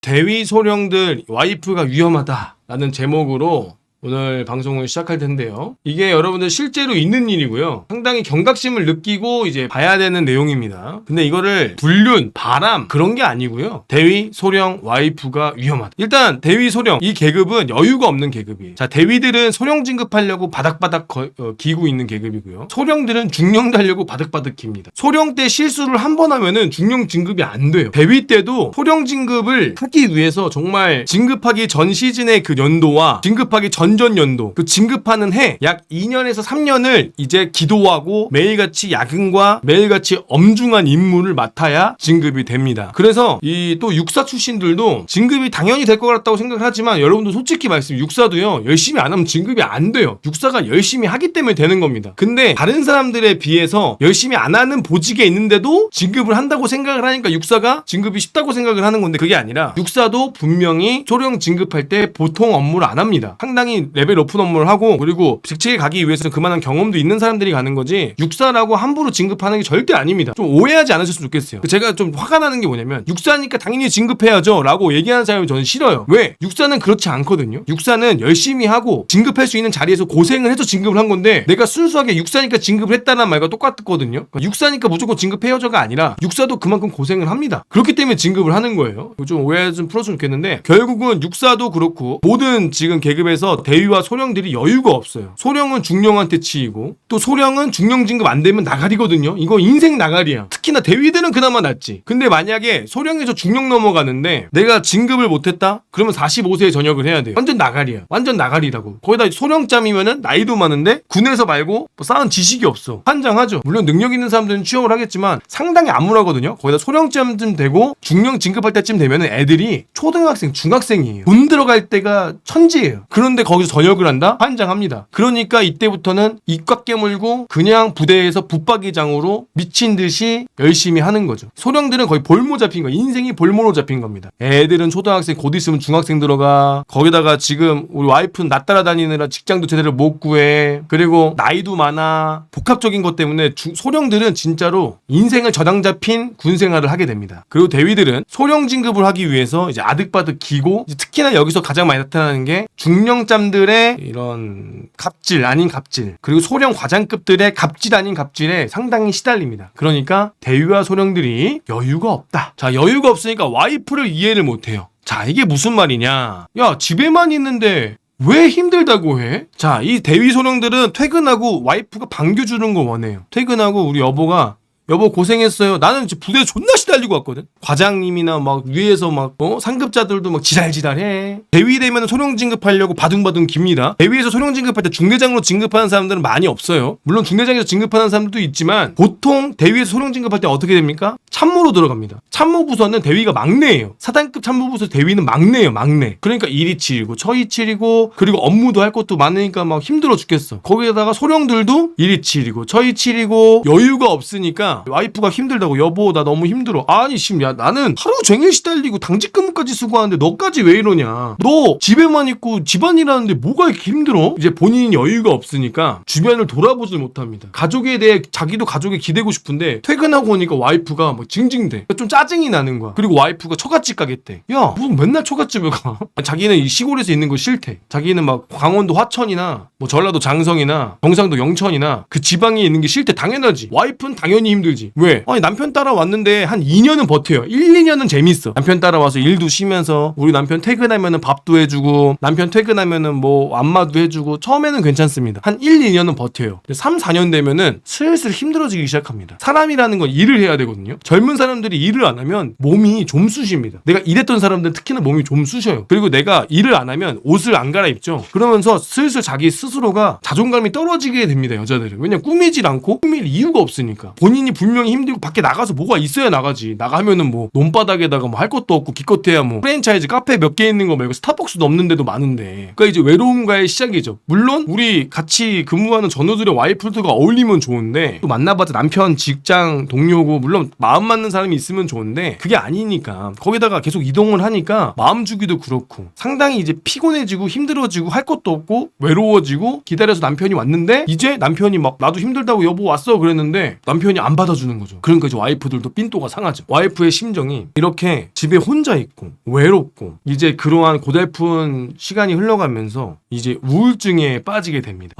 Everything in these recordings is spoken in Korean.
대위 소령들 와이프가 위험하다라는 제목으로 오늘 방송을 시작할 텐데요. 이게 여러분들 실제로 있는 일이고요. 상당히 경각심을 느끼고 이제 봐야 되는 내용입니다. 근데 이거를 불륜, 바람 그런 게 아니고요. 대위, 소령, 와이프가 위험하다. 일단 대위, 소령 이 계급은 여유가 없는 계급이에요. 자, 대위들은 소령 진급하려고 바닥바닥 기고 있는 계급이고요. 소령들은 중령 달려고 바닥바닥 깁니다. 소령 때 실수를 한 번 하면은 중령 진급이 안 돼요. 대위 때도 소령 진급을 하기 위해서 정말 진급하기 전 시즌의 그 연도와 진급하기 전전 연도 그 진급하는 해 약 2년에서 3년을 이제 기도하고 매일같이 야근과 매일같이 엄중한 임무를 맡아야 진급이 됩니다. 그래서 이 또 육사 출신들도 진급이 당연히 될 것 같다고 생각하지만 여러분도 솔직히 말씀 육사도요 열심히 안 하면 진급이 안 돼요. 육사가 열심히 하기 때문에 되는 겁니다. 근데 다른 사람들에 비해서 열심히 안 하는 보직에 있는데도 진급을 한다고 생각을 하니까 육사가 진급이 쉽다고 생각을 하는 건데 그게 아니라 육사도 분명히 소령 진급할 때 보통 업무를 안 합니다. 상당히 레벨 높은 업무를 하고 그리고 직책에 가기 위해서는 그만한 경험도 있는 사람들이 가는 거지 육사라고 함부로 진급하는 게 절대 아닙니다. 좀 오해하지 않으셨으면 좋겠어요. 제가 좀 화가 나는 게 뭐냐면 육사니까 당연히 진급해야죠 라고 얘기하는 사람이 저는 싫어요. 왜? 육사는 그렇지 않거든요. 육사는 열심히 하고 진급할 수 있는 자리에서 고생을 해서 진급을 한 건데 내가 순수하게 육사니까 진급을 했다는 말과 똑같거든요. 그러니까 육사니까 무조건 진급해야죠가 아니라 육사도 그만큼 고생을 합니다. 그렇기 때문에 진급을 하는 거예요. 좀 오해 좀 풀어주면 좋겠는데 결국은 육사도 그렇고 모든 지금 계급에서 대위와 소령들이 여유가 없어요. 소령은 중령한테 치이고 또 소령은 중령 진급 안 되면 나가리거든요. 이거 인생 나가리야. 특히나 대위들은 그나마 낫지. 근데 만약에 소령에서 중령 넘어가는데 내가 진급을 못했다? 그러면 45세에 전역을 해야 돼요. 완전 나가리야. 완전 나가리라고. 거기다 소령짬이면은 나이도 많은데 군에서 말고 뭐 쌓은 지식이 없어. 환장하죠. 물론 능력 있는 사람들은 취업을 하겠지만 상당히 암울하거든요. 거기다 소령짬쯤 되고 중령 진급할 때쯤 되면은 애들이 초등학생, 중학생이에요. 군 들어갈 때가 천지예요. 그런데 거기서 전역을 한다? 환장합니다. 그러니까 이때부터는 입꽉 깨물고 그냥 부대에서 붙박이장으로 미친 듯이 열심히 하는 거죠. 소령들은 거의 볼모 잡힌 거예요. 인생이 볼모로 잡힌 겁니다. 애들은 초등학생 곧 있으면 중학생 들어가. 거기다가 지금 우리 와이프는 나 따라다니느라 직장도 제대로 못 구해. 그리고 나이도 많아. 복합적인 것 때문에 소령들은 진짜로 인생을 저당 잡힌 군 생활을 하게 됩니다. 그리고 대위들은 소령 진급을 하기 위해서 이제 아득바득 기고 특히나 여기서 가장 많이 나타나는 게 중령짬들의 이런 갑질 아닌 갑질 그리고 소령 과장급들의 갑질 아닌 갑질에 상당히 시달립니다. 그러니까 대위와 소령들이 여유가 없다. 자, 여유가 없으니까 와이프를 이해를 못해요. 자, 이게 무슨 말이냐. 야, 집에만 있는데 왜 힘들다고 해? 자, 이 대위 소령들은 퇴근하고 와이프가 반겨주는 거 원해요. 퇴근하고 우리 여보 고생했어요. 나는 부대에 존나 시달리고 왔거든. 과장님이나 막 위에서 막 상급자들도 막 지랄지랄해. 대위 되면 소령 진급하려고 바둥바둥 깁니다. 대위에서 소령 진급할 때 중대장으로 진급하는 사람들은 많이 없어요. 물론 중대장에서 진급하는 사람들도 있지만 보통 대위에서 소령 진급할 때 어떻게 됩니까? 참모로 들어갑니다. 참모부서는 대위가 막내예요. 사단급 참모부서 대위는 막내예요. 막내. 그러니까 이리 치이고 저리 치이고 그리고 업무도 할 것도 많으니까 막 힘들어 죽겠어. 거기에다가 소령들도 이리 치이고 저리 치이고 여유가 없으니까 와이프가 힘들다고 여보 나 너무 힘들어. 아니 야 나는 하루 종일 시달리고 당직 근무까지 쓰고 하는데 너까지 왜 이러냐. 너 집에만 있고 집안일 하는데 뭐가 이렇게 힘들어? 이제 본인이 여유가 없으니까 주변을 돌아보질 못합니다. 가족에 대해 자기도 가족에 기대고 싶은데 퇴근하고 오니까 와이프가 막 징징대. 좀 짜증이 나는 거야. 그리고 와이프가 처갓집 가겠대. 야 무슨 맨날 처갓집을 가? 자기는 이 시골에서 있는 거 싫대. 자기는 막 강원도 화천이나 뭐 전라도 장성이나 경상도 영천이나 그 지방에 있는 게 싫대. 당연하지. 와이프는 당연히 힘들지. 왜? 아니 남편 따라왔는데 한 2년은 버텨요. 1, 2년은 재밌어. 남편 따라와서 일도 쉬면서 우리 남편 퇴근하면은 밥도 해주고 남편 퇴근하면은 뭐 안마도 해주고 처음에는 괜찮습니다. 한 1, 2년은 버텨요. 3, 4년 되면은 슬슬 힘들어지기 시작합니다. 사람이라는 건 일을 해야 되거든요. 젊은 사람들이 일을 안 하면 몸이 좀 쑤십니다. 내가 일했던 사람들은 특히나 몸이 좀 쑤셔요. 그리고 내가 일을 안 하면 옷을 안 갈아입죠. 그러면서 슬슬 자기 스스로가 자존감이 떨어지게 됩니다. 여자들은. 왜냐면 꾸미질 않고 꾸밀 이유가 없으니까. 본인이 분명히 힘들고 밖에 나가서 뭐가 있어야 나가지. 나가면은 뭐 논바닥에다가 뭐 할 것도 없고 기껏해야 뭐 프랜차이즈 카페 몇 개 있는 거 말고 스타벅스도 없는 데도 많은데. 그러니까 이제 외로움과의 시작이죠. 물론 우리 같이 근무하는 전우들의 와이프들과 어울리면 좋은데 또 만나봤자 남편 직장 동료고 물론 마음 맞는 사람이 있으면 좋은데 그게 아니니까 거기다가 계속 이동을 하니까 마음 주기도 그렇고 상당히 이제 피곤해지고 힘들어지고 할 것도 없고 외로워지고 기다려서 남편이 왔는데 이제 남편이 막 나도 힘들다고 여보 왔어 그랬는데 남편이 안 받아주는 거죠. 그러니까 이제 와이프들도 삔또가 상하죠. 와이프의 심정이 이렇게 집에 혼자 있고 외롭고 이제 그러한 고달픈 시간이 흘러가면서 이제 우울증에 빠지게 됩니다.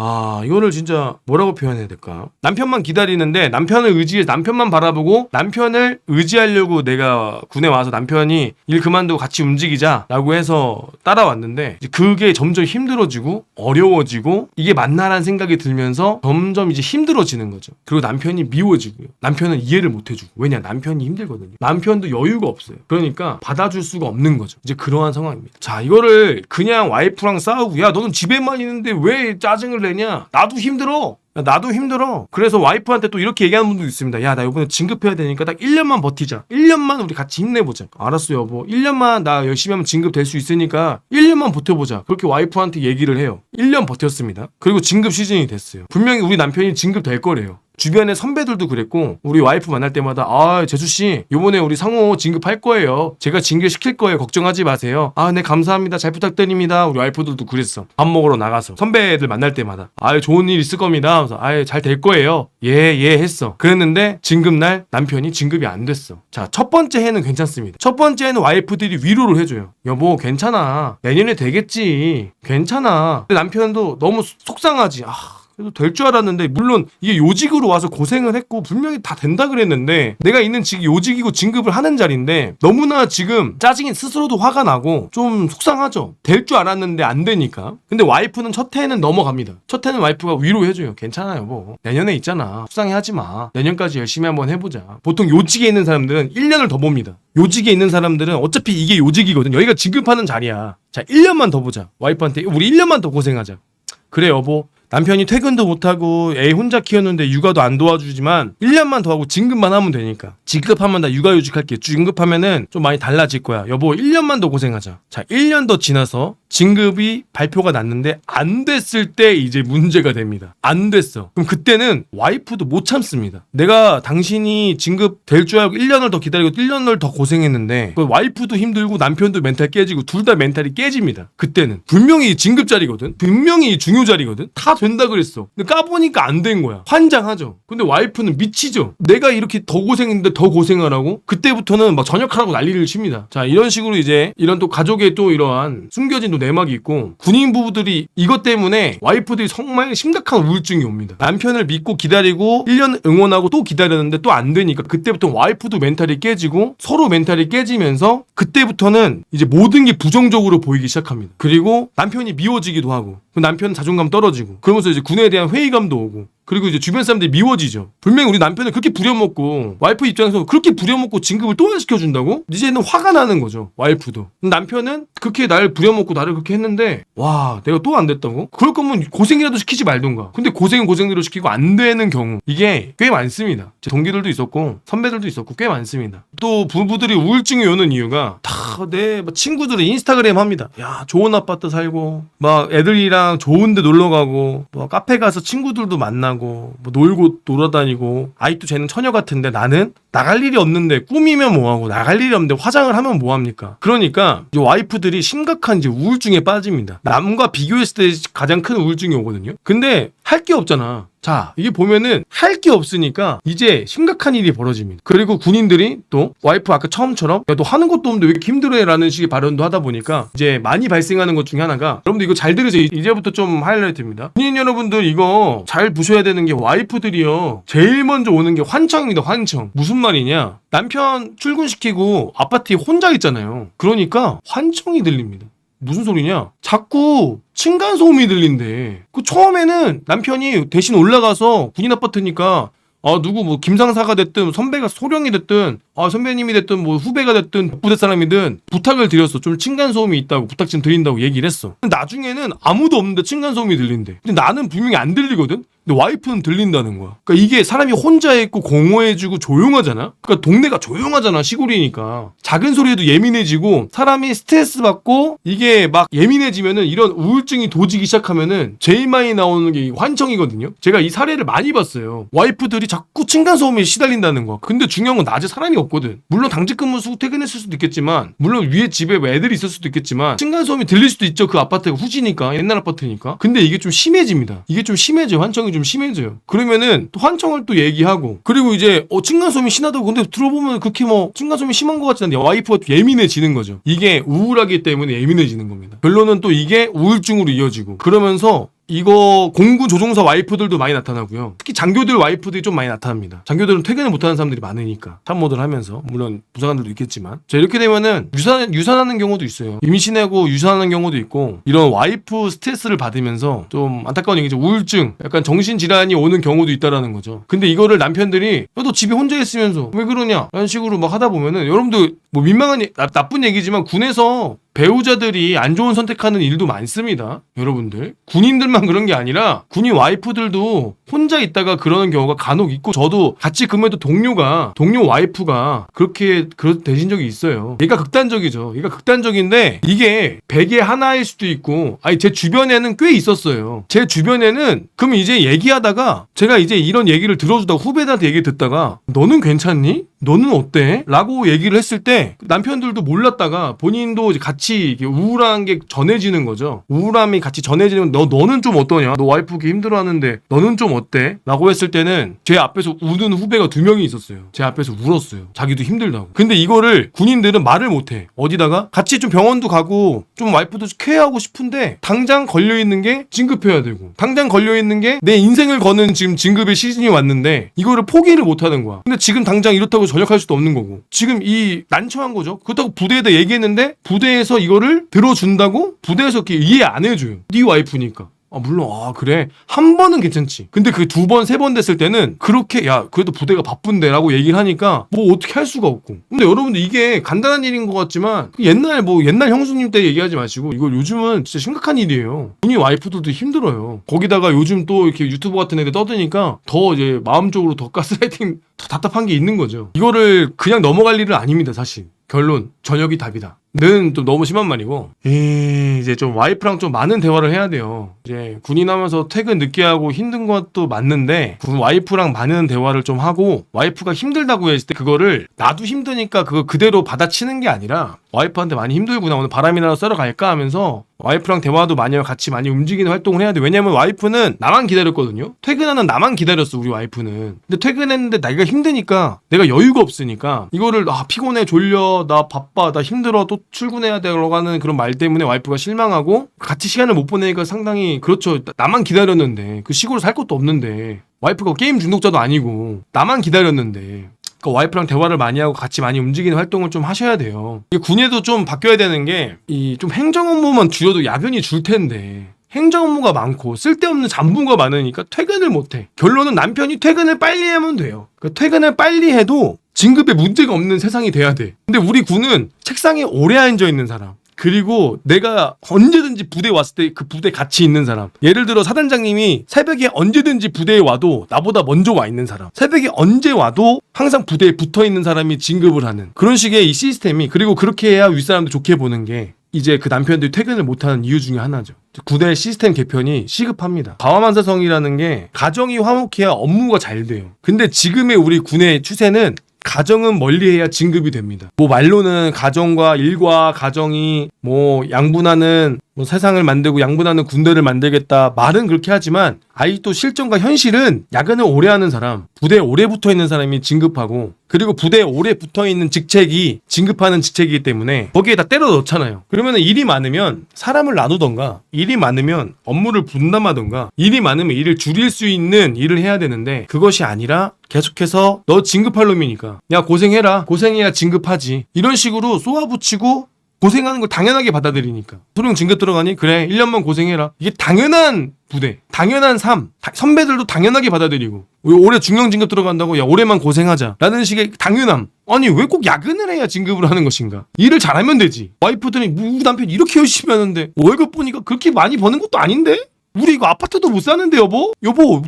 이거를 진짜 뭐라고 표현해야 될까? 남편만 기다리는데 남편을 의지해 남편만 바라보고 남편을 의지하려고 내가 군에 와서 남편이 일 그만두고 같이 움직이자라고 해서 따라왔는데 이제 그게 점점 힘들어지고 어려워지고 이게 맞나라는 생각이 들면서 점점 이제 힘들어지는 거죠. 그리고 남편이 미워지고요. 남편은 이해를 못 해주고. 왜냐? 남편이 힘들거든요. 남편도 여유가 없어요. 그러니까 받아줄 수가 없는 거죠. 이제 그러한 상황입니다. 자, 이거를 그냥 와이프랑 싸우고 야 너는 집에만 있는데 왜 짜증을 내냐? 나도 힘들어. 나도 힘들어. 그래서 와이프한테 또 이렇게 얘기하는 분도 있습니다. 야, 나 이번에 진급해야 되니까 딱 1년만 버티자. 1년만 우리 같이 힘내보자. 알았어 여보. 1년만 나 열심히 하면 진급될 수 있으니까 1년만 버텨보자. 그렇게 와이프한테 얘기를 해요. 1년 버텼습니다. 그리고 진급 시즌이 됐어요. 분명히 우리 남편이 진급될 거래요. 주변의 선배들도 그랬고 우리 와이프 만날 때마다 재수씨 요번에 우리 상호 진급할 거예요. 제가 진급시킬 거예요. 걱정하지 마세요. 네 감사합니다. 잘 부탁드립니다. 우리 와이프들도 그랬어. 밥 먹으러 나가서 선배들 만날 때마다 좋은 일 있을 겁니다. 그래서 잘 될 거예요. 예 했어. 그랬는데 진급날 남편이 진급이 안 됐어. 자, 첫 번째 해는 괜찮습니다. 첫 번째 해는 와이프들이 위로를 해줘요. 여보 괜찮아. 내년에 되겠지. 괜찮아. 근데 남편도 너무 속상하지. 그래도 될 줄 알았는데 물론 이게 요직으로 와서 고생을 했고 분명히 다 된다 그랬는데 내가 있는 직이 요직이고 진급을 하는 자리인데 너무나 지금 짜증이 스스로도 화가 나고 좀 속상하죠. 될 줄 알았는데 안 되니까. 근데 와이프는 첫 해는 넘어갑니다. 첫 해는 와이프가 위로해줘요. 괜찮아요 뭐 내년에 있잖아. 속상해하지 마. 내년까지 열심히 한번 해보자. 보통 요직에 있는 사람들은 1년을 더 봅니다. 요직에 있는 사람들은 어차피 이게 요직이거든. 여기가 진급하는 자리야. 자 1년만 더 보자. 와이프한테 우리 1년만 더 고생하자. 그래 여보. 남편이 퇴근도 못하고 애 혼자 키웠는데 육아도 안 도와주지만 1년만 더 하고 진급만 하면 되니까. 진급하면 나 육아휴직할게. 진급하면은 좀 많이 달라질 거야. 여보 1년만 더 고생하자. 자 1년 더 지나서 진급이 발표가 났는데 안 됐을 때 이제 문제가 됩니다. 안 됐어. 그럼 그때는 와이프도 못 참습니다. 내가 당신이 진급 될 줄 알고 1년을 더 기다리고 1년을 더 고생했는데 와이프도 힘들고 남편도 멘탈 깨지고 둘 다 멘탈이 깨집니다. 그때는 분명히 진급 자리거든. 분명히 중요 자리거든. 다 된다 그랬어. 근데 까보니까 안 된 거야. 환장하죠. 근데 와이프는 미치죠. 내가 이렇게 더 고생했는데 더 고생하라고? 그때부터는 막 전역하라고 난리를 칩니다. 자 이런 식으로 이제 이런 또 가족의 또 이러한 숨겨진 또 내막이 있고 군인 부부들이 이것 때문에 와이프들이 정말 심각한 우울증이 옵니다. 남편을 믿고 기다리고 1년 응원하고 또 기다렸는데 또 안 되니까 그때부터 와이프도 멘탈이 깨지고 서로 멘탈이 깨지면서 그때부터는 이제 모든 게 부정적으로 보이기 시작합니다. 그리고 남편이 미워지기도 하고 남편은 자존감 떨어지고 그러면서 이제 군에 대한 회의감도 오고 그리고 이제 주변 사람들이 미워지죠. 분명히 우리 남편을 그렇게 부려먹고 와이프 입장에서 그렇게 부려먹고 진급을 또 안 시켜준다고? 이제는 화가 나는 거죠. 와이프도. 남편은 그렇게 날 부려먹고 나를 그렇게 했는데 와 내가 또 안 됐다고? 그럴 거면 고생이라도 시키지 말던가. 근데 고생은 고생대로 시키고 안 되는 경우 이게 꽤 많습니다. 제 동기들도 있었고 선배들도 있었고 꽤 많습니다. 또 부부들이 우울증이 오는 이유가 다 내 친구들이 인스타그램 합니다. 야 좋은 아파트 살고 막 애들이랑 좋은데 놀러 가고 뭐 카페 가서 친구들도 만나고 뭐 놀고 놀아다니고 아직도 쟤는 처녀 같은데 나는 나갈 일이 없는데 꾸미면 뭐하고 나갈 일이 없는데 화장을 하면 뭐합니까? 그러니까 이 와이프들이 심각한 이제 우울증에 빠집니다. 남과 비교했을 때 가장 큰 우울증이 오거든요. 근데 할 게 없잖아. 자 이게 보면은 할 게 없으니까 이제 심각한 일이 벌어집니다. 그리고 군인들이 또 와이프 아까 처음처럼 야 너 하는 것도 없는데 왜 이렇게 힘들어해 라는 식의 발언도 하다 보니까 이제 많이 발생하는 것 중에 하나가 여러분들 이거 잘 들으세요. 이제부터 좀 하이라이트입니다. 군인 여러분들 이거 잘 보셔야 되는 게 와이프들이요 제일 먼저 오는 게 환청입니다. 환청. 무슨 말이냐 남편 출근시키고 아파트에 혼자 있잖아요. 그러니까 환청이 들립니다. 무슨 소리냐? 자꾸 층간소음이 들린대. 그 처음에는 남편이 대신 올라가서 군인 아파트니까 누구 뭐 김상사가 됐든 선배가 소령이 됐든 선배님이 됐든 뭐 후배가 됐든 부대 사람이든 부탁을 드렸어. 좀 층간소음이 있다고 부탁 좀 드린다고 얘기를 했어. 나중에는 아무도 없는데 층간소음이 들린대. 근데 나는 분명히 안 들리거든. 근데 와이프는 들린다는 거야. 그러니까 이게 사람이 혼자 있고 공허해지고 조용하잖아. 그러니까 동네가 조용하잖아. 시골이니까 작은 소리에도 예민해지고 사람이 스트레스 받고 이게 막 예민해지면은 이런 우울증이 도지기 시작하면은 제일 많이 나오는 게 환청이거든요. 제가 이 사례를 많이 봤어요. 와이프들이 자꾸 층간소음에 시달린다는 거야. 근데 중요한 건 낮에 사람이 없거든. 물론 당직 근무 쓰고 퇴근했을 수도 있겠지만, 물론 위에 집에 뭐 애들이 있을 수도 있겠지만 층간소음이 들릴 수도 있죠. 그 아파트가 후지니까, 옛날 아파트니까. 근데 이게 좀 심해집니다. 이게 좀 심해져요. 환청이 좀 심해져요. 그러면은 또 환청을 또 얘기하고, 그리고 이제 층간소음이 심하다고. 근데 들어보면 그렇게 뭐 층간소음이 심한 것 같지 않은데 와이프가 또 예민해지는 거죠. 이게 우울하기 때문에 예민해지는 겁니다. 결론은 또 이게 우울증으로 이어지고, 그러면서 이거 공군 조종사 와이프들도 많이 나타나고요. 특히 장교들 와이프들이 좀 많이 나타납니다. 장교들은 퇴근을 못하는 사람들이 많으니까, 참모들 하면서. 물론 부사관들도 있겠지만. 자, 이렇게 되면은 유산하는 경우도 있어요. 임신하고 유산하는 경우도 있고, 이런 와이프 스트레스를 받으면서 좀 안타까운 얘기죠. 우울증, 약간 정신질환이 오는 경우도 있다라는 거죠. 근데 이거를 남편들이 너 집에 혼자 있으면서 왜 그러냐 라는 식으로 막 하다 보면은, 여러분들 뭐 민망한 나쁜 얘기지만 군에서 배우자들이 안 좋은 선택하는 일도 많습니다. 여러분들, 군인들만 그런 게 아니라 군인 와이프들도 혼자 있다가 그러는 경우가 간혹 있고, 저도 같이 근무했던 동료 와이프가 그렇게 되신 적이 있어요. 얘가 극단적이죠. 얘가 극단적인데 이게 100에 하나일 수도 있고, 아니 제 주변에는 꽤 있었어요. 제 주변에는 그럼 이제 얘기하다가 제가 이제 이런 얘기를 들어주다가 후배들한테 얘기 듣다가 너는 괜찮니? 너는 어때? 라고 얘기를 했을 때 남편들도 몰랐다가 본인도 이제 같이 우울한 게 전해지는 거죠. 우울함이 같이 전해지는, 너는 좀 어떠냐? 너 와이프 그렇게 힘들어하는데 너는 좀 어때? 라고 했을 때는 제 앞에서 우는 후배가 2명이 있었어요. 제 앞에서 울었어요. 자기도 힘들다고. 근데 이거를 군인들은 말을 못해. 어디다가 같이 좀 병원도 가고 좀 와이프도 케어하고 싶은데 당장 걸려있는 게 진급해야 되고, 당장 걸려있는 게 내 인생을 거는 지금 진급의 시즌이 왔는데 이거를 포기를 못하는 거야. 근데 지금 당장 이렇다고 전역할 수도 없는 거고, 지금 이 난처한 거죠. 그렇다고 부대에다 얘기했는데 부대에서 이거를 들어준다고? 부대에서 이렇게 이해 안 해줘요. 네 와이프니까. 물론 그래 한 번은 괜찮지. 근데 그 2번 3번 됐을 때는 그렇게, 야 그래도 부대가 바쁜데 라고 얘기를 하니까 뭐 어떻게 할 수가 없고. 근데 여러분들 이게 간단한 일인 것 같지만 옛날 형수님 때 얘기하지 마시고 이거 요즘은 진짜 심각한 일이에요. 군인 와이프들도 힘들어요. 거기다가 요즘 또 이렇게 유튜브 같은 애들 떠드니까 더 이제 마음적으로 더 가스라이팅, 더 답답한 게 있는 거죠. 이거를 그냥 넘어갈 일은 아닙니다. 사실 결론 전역이 답이다 는 좀 너무 심한 말이고, 이제 좀 와이프랑 좀 많은 대화를 해야 돼요. 이제 군인하면서 퇴근 늦게 하고 힘든 것도 맞는데 와이프랑 많은 대화를 좀 하고, 와이프가 힘들다고 했을 때 그거를 나도 힘드니까 그거 그대로 받아치는 게 아니라 와이프한테 많이 힘들구나, 오늘 바람이라도 쐬러 갈까 하면서 와이프랑 대화도 많이 하고 같이 많이 움직이는 활동을 해야 돼. 왜냐면 와이프는 나만 기다렸거든요. 퇴근하는 나만 기다렸어, 우리 와이프는. 근데 퇴근했는데 내가 힘드니까, 내가 여유가 없으니까 이거를 피곤해, 졸려, 나 바빠, 나 힘들어, 또 출근해야 되고 하는 그런 말 때문에 와이프가 실망하고 같이 시간을 못 보내니까 상당히, 그렇죠. 나만 기다렸는데, 그 시골에 살 것도 없는데, 와이프가 게임 중독자도 아니고 나만 기다렸는데, 그 와이프랑 대화를 많이 하고 같이 많이 움직이는 활동을 좀 하셔야 돼요. 군에도 좀 바뀌어야 되는 게, 이 좀 행정 업무만 줄여도 야근이 줄 텐데 행정 업무가 많고 쓸데없는 잡무가 많으니까 퇴근을 못해. 결론은 남편이 퇴근을 빨리 하면 돼요. 그러니까 퇴근을 빨리 해도 진급에 문제가 없는 세상이 돼야 돼. 근데 우리 군은 책상에 오래 앉아 있는 사람, 그리고 내가 언제든지 부대에 왔을 때 그 부대에 같이 있는 사람, 예를 들어 사단장님이 새벽에 언제든지 부대에 와도 나보다 먼저 와 있는 사람, 새벽에 언제 와도 항상 부대에 붙어 있는 사람이 진급을 하는 그런 식의 이 시스템이, 그리고 그렇게 해야 윗사람들 좋게 보는 게 이제 그 남편들이 퇴근을 못하는 이유 중에 하나죠. 구대 시스템 개편이 시급합니다. 가와만사성이라는 게 가정이 화목해야 업무가 잘 돼요. 근데 지금의 우리 군의 추세는 가정은 멀리해야 진급이 됩니다. 뭐 말로는 가정과 일과 가정이 뭐 양분하는, 뭐 세상을 만들고 양분하는 군대를 만들겠다, 말은 그렇게 하지만 아직도 실정과 현실은 야근을 오래 하는 사람, 부대에 오래 붙어 있는 사람이 진급하고, 그리고 부대에 오래 붙어 있는 직책이 진급하는 직책이기 때문에 거기에 다 때려 넣잖아요. 그러면 일이 많으면 사람을 나누던가, 일이 많으면 업무를 분담하던가, 일이 많으면 일을 줄일 수 있는 일을 해야 되는데 그것이 아니라 계속해서 너 진급할 놈이니까 야 고생해라, 고생해야 진급하지, 이런 식으로 쏘아붙이고 고생하는 걸 당연하게 받아들이니까. 소령 진급 들어가니? 그래 1년만 고생해라. 이게 당연한 부대, 당연한 삶, 선배들도 당연하게 받아들이고, 올해 중령 진급 들어간다고 야 올해만 고생하자 라는 식의 당연함. 아니 왜 꼭 야근을 해야 진급을 하는 것인가? 일을 잘하면 되지. 와이프들이 우리 남편 이렇게 열심히 하는데 월급 보니까 그렇게 많이 버는 것도 아닌데? 우리 이거 아파트도 못 사는데 여보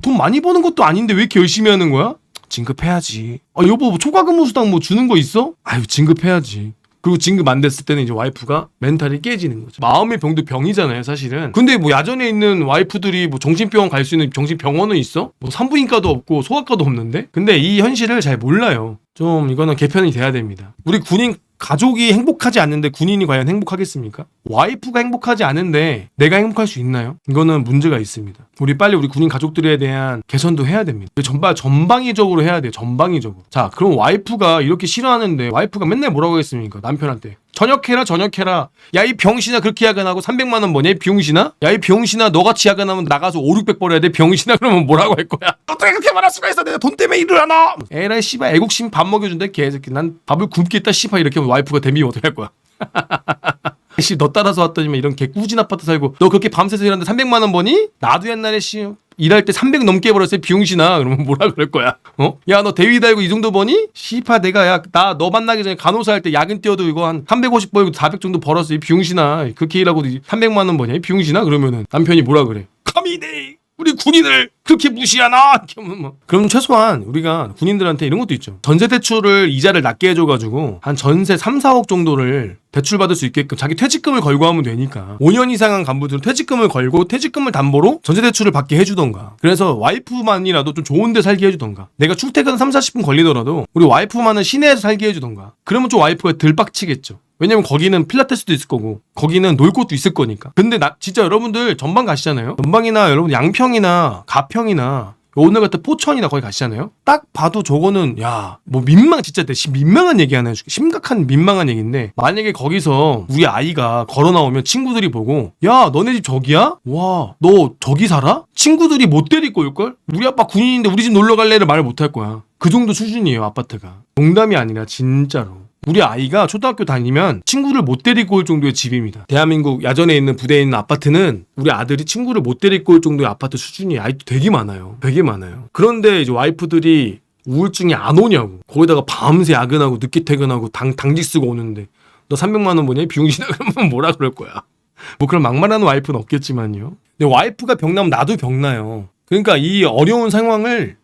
돈 많이 버는 것도 아닌데 왜 이렇게 열심히 하는 거야? 진급해야지. 여보 초과 근무 수당 뭐 주는 거 있어? 아유 진급해야지. 그리고 진급 안 됐을 때는 이제 와이프가 멘탈이 깨지는 거죠. 마음의 병도 병이잖아요, 사실은. 근데 뭐 야전에 있는 와이프들이 뭐 정신병원 갈 수 있는 정신병원은 있어? 뭐 산부인과도 없고 소아과도 없는데? 근데 이 현실을 잘 몰라요. 좀 이거는 개편이 돼야 됩니다. 우리 군인 가족이 행복하지 않는데 군인이 과연 행복하겠습니까? 와이프가 행복하지 않은데 내가 행복할 수 있나요? 이거는 문제가 있습니다. 우리 빨리 우리 군인 가족들에 대한 개선도 해야 됩니다. 전방위적으로 해야 돼요. 전방위적으로. 자, 그럼 와이프가 이렇게 싫어하는데 와이프가 맨날 뭐라고 하겠습니까? 남편한테. 저녁해라. 야, 이 병신아, 그렇게 야근하고 300만 원 버냐? 이 병신아? 야, 이 병신아, 너같이 야근하면 나가서 5, 600 벌어야 돼? 병신아? 그러면 뭐라고 할 거야? 어떻게 그렇게 말할 수가 있어? 내가 돈 때문에 일을 하나? 에라이 씨발, 애국심 밥 먹여준대 개새끼. 난 밥을 굶겠다 씨발. 이렇게 하면 와이프가 데미면 어떡할 거야? 씨, 너 따라서 왔더니만 이런 개꾸진 아파트 살고 너 그렇게 밤새서 일하는데 300만 원 버니? 나도 옛날에 씨 일할 때 300 넘게 벌었어요. 비용신아. 그러면 뭐라 그럴 거야? 야, 너 대위 달고 이 정도 버니? 씨파, 내가 너 만나기 전에 간호사 할 때 야근 뛰어도 이거 한 350 벌고 400 정도 벌었어. 이 비용신아. 그렇게 일하고 300만 원 버냐? 이 비용신아. 그러면은 남편이 뭐라 그래? 감히 우리 군인을 그렇게 무시하나? 이렇게 하면 뭐. 그럼 최소한 우리가 군인들한테 이런 것도 있죠. 전세 대출을 이자를 낮게 해줘가지고 한 전세 3, 4억 정도를 대출받을 수 있게끔 자기 퇴직금을 걸고 하면 되니까 5년 이상한 간부들은 퇴직금을 걸고 퇴직금을 담보로 전세 대출을 받게 해주던가. 그래서 와이프만이라도 좀 좋은 데 살게 해주던가. 내가 출퇴근 3, 40분 걸리더라도 우리 와이프만은 시내에서 살게 해주던가. 그러면 좀 와이프가 덜 빡치겠죠. 왜냐면 거기는 필라테스도 있을 거고 거기는 놀 곳도 있을 거니까. 근데 진짜 여러분들 전방 가시잖아요. 전방이나 여러분 양평이나 가평이나 오늘 같은 포천이나 거기 가시잖아요. 딱 봐도 저거는 뭐 진짜 민망한 얘기 하나 해줄게. 심각한 민망한 얘기인데 만약에 거기서 우리 아이가 걸어 나오면 친구들이 보고 야, 너네 집 저기야? 와, 너 저기 살아? 친구들이 못 데리고 올걸? 우리 아빠 군인인데 우리 집 놀러 갈래를 말 못 할 거야. 그 정도 수준이에요, 아파트가. 농담이 아니라 진짜로. 우리 아이가 초등학교 다니면 친구를 못 데리고 올 정도의 집입니다. 대한민국 야전에 있는 부대에 있는 아파트는 우리 아들이 친구를 못 데리고 올 정도의 아파트 수준이 아직도 되게 많아요. 그런데 이제 와이프들이 우울증이 안 오냐고. 거기다가 밤새 야근하고 늦게 퇴근하고 당직 쓰고 오는데 너 300만 원 뭐냐? 비용신아. 그러면 뭐라 그럴 거야. 뭐 그런 막말하는 와이프는 없겠지만요. 근데 와이프가 병나면 나도 병나요. 그러니까 이 어려운 상황을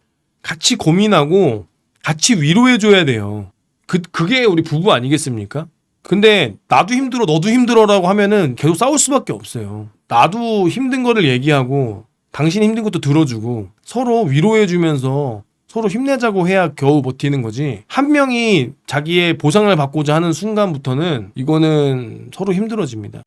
같이 고민하고 같이 위로해줘야 돼요. 그게 우리 부부 아니겠습니까? 근데 나도 힘들어 너도 힘들어라고 하면은 계속 싸울 수밖에 없어요. 나도 힘든 거를 얘기하고 당신 힘든 것도 들어주고 서로 위로해주면서 서로 힘내자고 해야 겨우 버티는 거지. 한 명이 자기의 보상을 받고자 하는 순간부터는 이거는 서로 힘들어집니다.